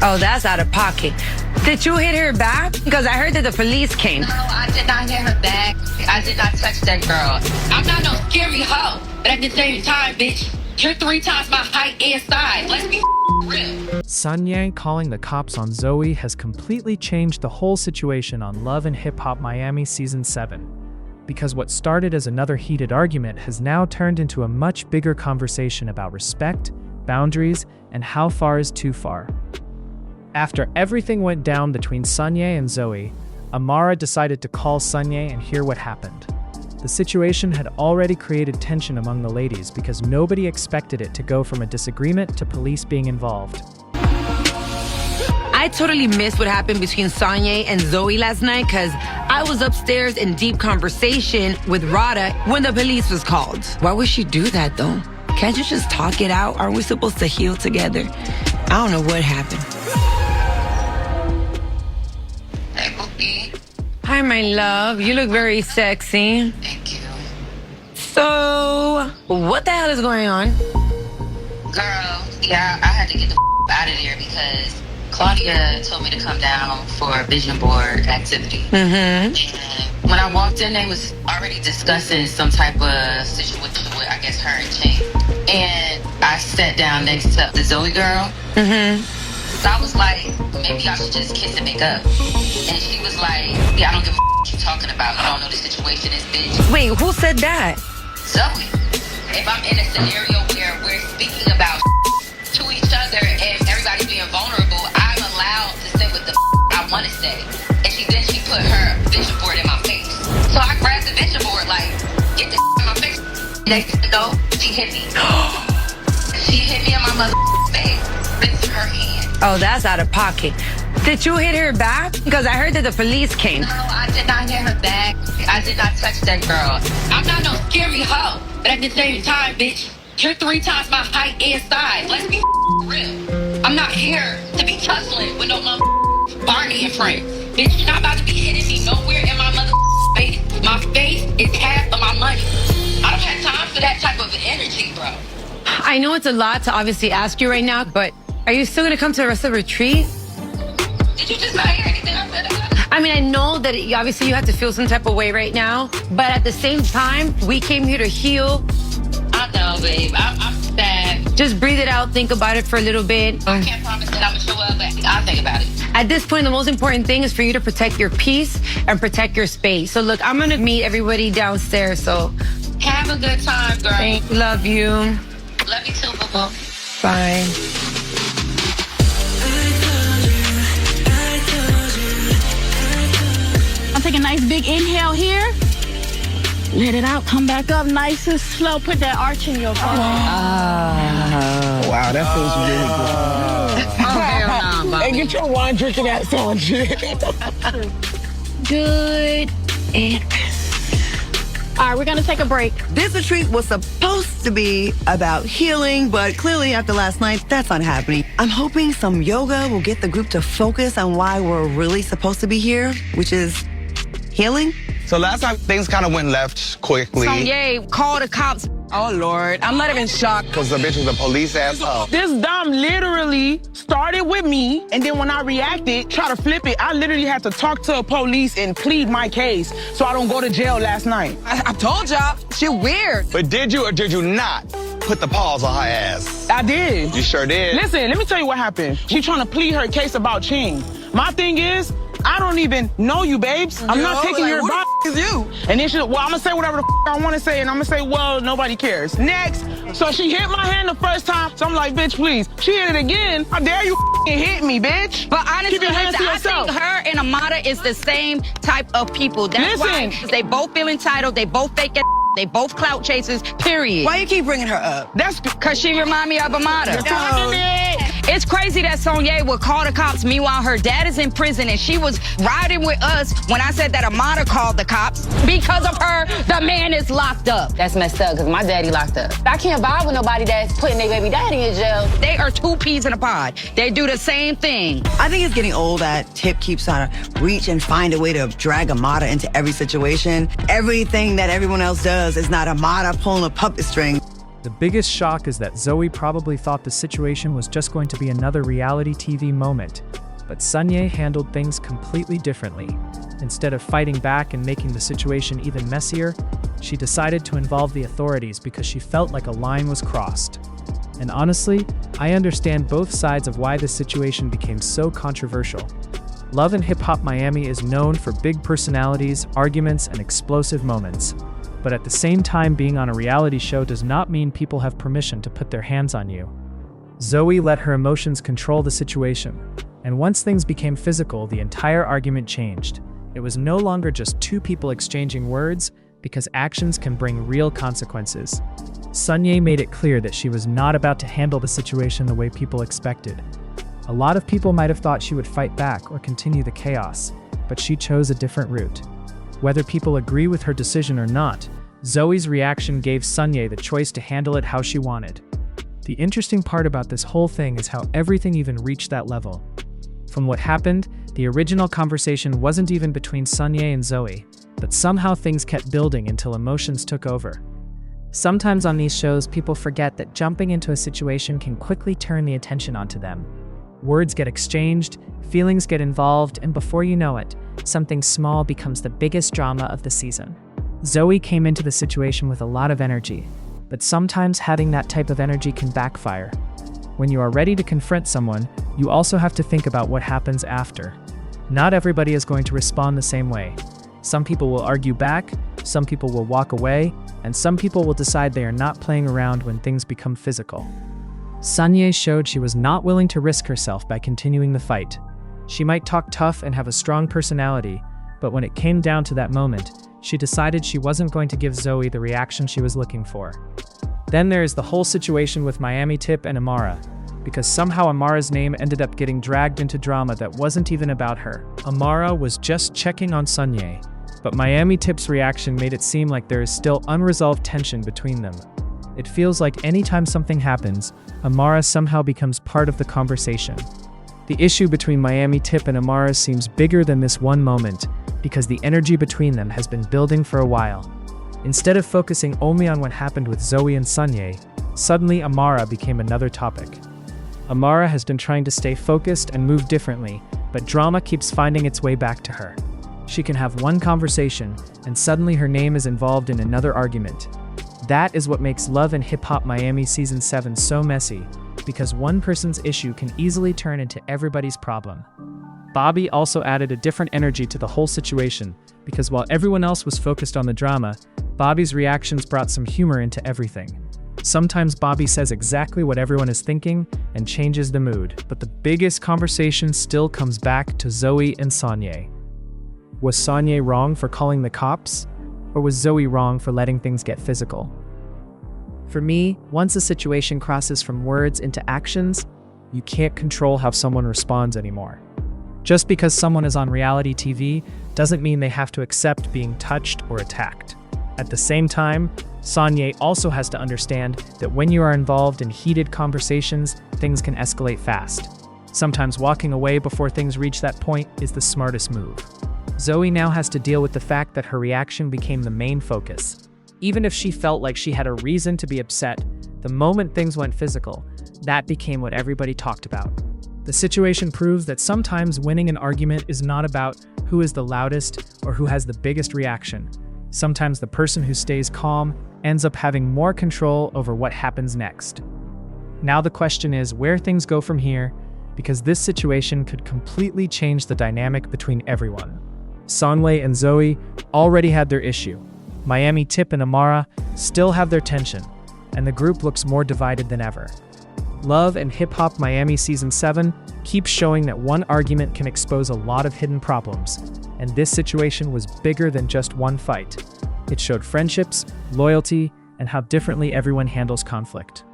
Oh, that's out of pocket. Did you hit her back? Because I heard that the police came. No, I did not hit her back. I did not touch that girl. I'm not no scary hoe. But at the same time, bitch, you're 3 times my height and size. Let's be real. Sonyae calling the cops on Zoey has completely changed the whole situation on Love and Hip Hop Miami Season 7. Because what started as another heated argument has now turned into a much bigger conversation about respect, boundaries, and how far is too far. After everything went down between Sonyae and Zoey, Amara decided to call Sonyae and hear what happened. The situation had already created tension among the ladies because nobody expected it to go from a disagreement to police being involved. I totally missed what happened between Sonyae and Zoey last night because I was upstairs in deep conversation with Rada when the police was called. Why would she do that, though? Can't you just talk it out? Aren't we supposed to heal together? I don't know what happened. Hey, Bookie. Hi, my love. You look very sexy. Thank you. So, what the hell is going on? Girl, yeah, I had to get the out of there because Claudia told me to come down for a vision board activity. And when I walked in, they was already discussing some type of situation with, I guess, her and Ching. And I sat down next to the Zoey girl. So I was like, maybe I should just kiss and make up. And she was like, yeah, I don't give a what you're talking about. You don't know the situation is, bitch. Wait, who said that? Zoey. If I'm in a scenario where we're speaking about to each other and everybody's being vulnerable, I'm allowed to say what the I want to say. And she put her vision board in my face. So I grabbed the vision board like, get this in my face. Next to go, she hit me. She hit me in my mother's face with her hand. Oh, that's out of pocket. Did you hit her back? Because I heard that the police came. No, I did not hit her back. I did not touch that girl. I'm not no scary hoe. But at the same time, bitch, you're 3 times my height and size. Let's be real. I'm not here to be tussling with no Barney and friends. Bitch, you're not about to be hitting me nowhere in my face. My face is half of my money. I don't have time for that type of energy, bro. I know it's a lot to obviously ask you right now, but are you still going to come to the rest of the retreat? Did you just not hear anything I said about it? I mean, I know that obviously you have to feel some type of way right now, but at the same time, we came here to heal. I know, babe. I'm sad. Just breathe it out, think about it for a little bit. I can't promise that I'm going to show up, but I'll think about it. At this point, the most important thing is for you to protect your peace and protect your space. So look, I'm going to meet everybody downstairs, so have a good time, girl. Love you. Love you too, boo-boo. Bye. I'll take a nice big inhale here. Let it out. Come back up nice and slow. Put that arch in your forehead. Wow, that feels really good. Hell no, Hey, get your wine drinking ass on, shit. Good. And all right, we're going to take a break. This retreat was supposed to be about healing, but clearly after last night, that's not happening. I'm hoping some yoga will get the group to focus on why we're really supposed to be here, which is healing. So last time, things kind of went left quickly. Sonyae, call the cops. Oh, Lord. I'm not even shocked. Because the bitch was a police asshole. This dumb literally started with me, and then when I reacted, try to flip it, I literally had to talk to a police and plead my case so I don't go to jail last night. I told y'all, she weird. But did you or did you not put the paws on her ass? I did. You sure did? Listen, let me tell you what happened. She trying to plead her case about Ching. My thing is, I don't even know you, babes. I'm not taking your advice. Who the f is you? And then she, well, I'm gonna say whatever the f I want to say, and I'm gonna say, well, nobody cares. Next, so she hit my hand the first time, so I'm like, bitch, please. She hit it again. How dare you hit me, bitch? But honestly, keep your hands to I yourself. think her and Amara is the same type of people. That's Listen. why they both feel entitled. They both fake it. They both clout chasers, period. Why you keep bringing her up? That's Because she remind me of Amara. no. It's crazy that Sonyae would call the cops. Meanwhile, her dad is in prison, and she was riding with us when I said that Amara called the cops. Because of her, the man is locked up. That's messed up, because my daddy locked up. I can't vibe with nobody that's putting their baby daddy in jail. They are 2 peas in a pod. They do the same thing. I think it's getting old that Tip keeps trying to reach and find a way to drag Amara into every situation. Everything that everyone else does is not Amara pulling a puppet string. The biggest shock is that Zoey probably thought the situation was just going to be another reality TV moment, but Sonyae handled things completely differently. Instead of fighting back and making the situation even messier, she decided to involve the authorities because she felt like a line was crossed. And honestly, I understand both sides of why this situation became so controversial. Love and Hip Hop Miami is known for big personalities, arguments, and explosive moments. But at the same time, being on a reality show does not mean people have permission to put their hands on you. Zoey let her emotions control the situation, and once things became physical, the entire argument changed. It was no longer just two people exchanging words, because actions can bring real consequences. Sonyae made it clear that she was not about to handle the situation the way people expected. A lot of people might have thought she would fight back or continue the chaos, but she chose a different route. Whether people agree with her decision or not, Zoey's reaction gave Sonyae the choice to handle it how she wanted. The interesting part about this whole thing is how everything even reached that level. From what happened, the original conversation wasn't even between Sonyae and Zoey, but somehow things kept building until emotions took over. Sometimes on these shows, people forget that jumping into a situation can quickly turn the attention onto them. Words get exchanged, feelings get involved, and before you know it, something small becomes the biggest drama of the season. Zoey came into the situation with a lot of energy, but sometimes having that type of energy can backfire. When you are ready to confront someone, you also have to think about what happens after. Not everybody is going to respond the same way. Some people will argue back, some people will walk away, and some people will decide they are not playing around when things become physical. Sonyae showed she was not willing to risk herself by continuing the fight. She might talk tough and have a strong personality, but when it came down to that moment, she decided she wasn't going to give Zoey the reaction she was looking for. Then there is the whole situation with Miami Tip and Amara, because somehow Amara's name ended up getting dragged into drama that wasn't even about her. Amara was just checking on Sonyae, but Miami Tip's reaction made it seem like there is still unresolved tension between them. It feels like anytime something happens, Amara somehow becomes part of the conversation. The issue between Miami Tip and Amara seems bigger than this one moment, because the energy between them has been building for a while. Instead of focusing only on what happened with Zoey and Sonyae, suddenly Amara became another topic. Amara has been trying to stay focused and move differently, but drama keeps finding its way back to her. She can have one conversation, and suddenly her name is involved in another argument. That is what makes Love and Hip Hop Miami Season 7 so messy, because one person's issue can easily turn into everybody's problem. Bobby also added a different energy to the whole situation, because while everyone else was focused on the drama, Bobby's reactions brought some humor into everything. Sometimes Bobby says exactly what everyone is thinking and changes the mood, but the biggest conversation still comes back to Zoey and Sonyae. Was Sonyae wrong for calling the cops? Or was Zoey wrong for letting things get physical? For me, once a situation crosses from words into actions, you can't control how someone responds anymore. Just because someone is on reality TV doesn't mean they have to accept being touched or attacked. At the same time, Sonyae also has to understand that when you are involved in heated conversations, things can escalate fast. Sometimes walking away before things reach that point is the smartest move. Zoey now has to deal with the fact that her reaction became the main focus. Even if she felt like she had a reason to be upset, the moment things went physical, that became what everybody talked about. The situation proves that sometimes winning an argument is not about who is the loudest or who has the biggest reaction. Sometimes the person who stays calm ends up having more control over what happens next. Now the question is where things go from here, because this situation could completely change the dynamic between everyone. Sonyae and Zoey already had their issue. Miami Tip and Amara still have their tension, and the group looks more divided than ever. Love and Hip Hop Miami Season 7 keeps showing that one argument can expose a lot of hidden problems, and this situation was bigger than just one fight. It showed friendships, loyalty, and how differently everyone handles conflict.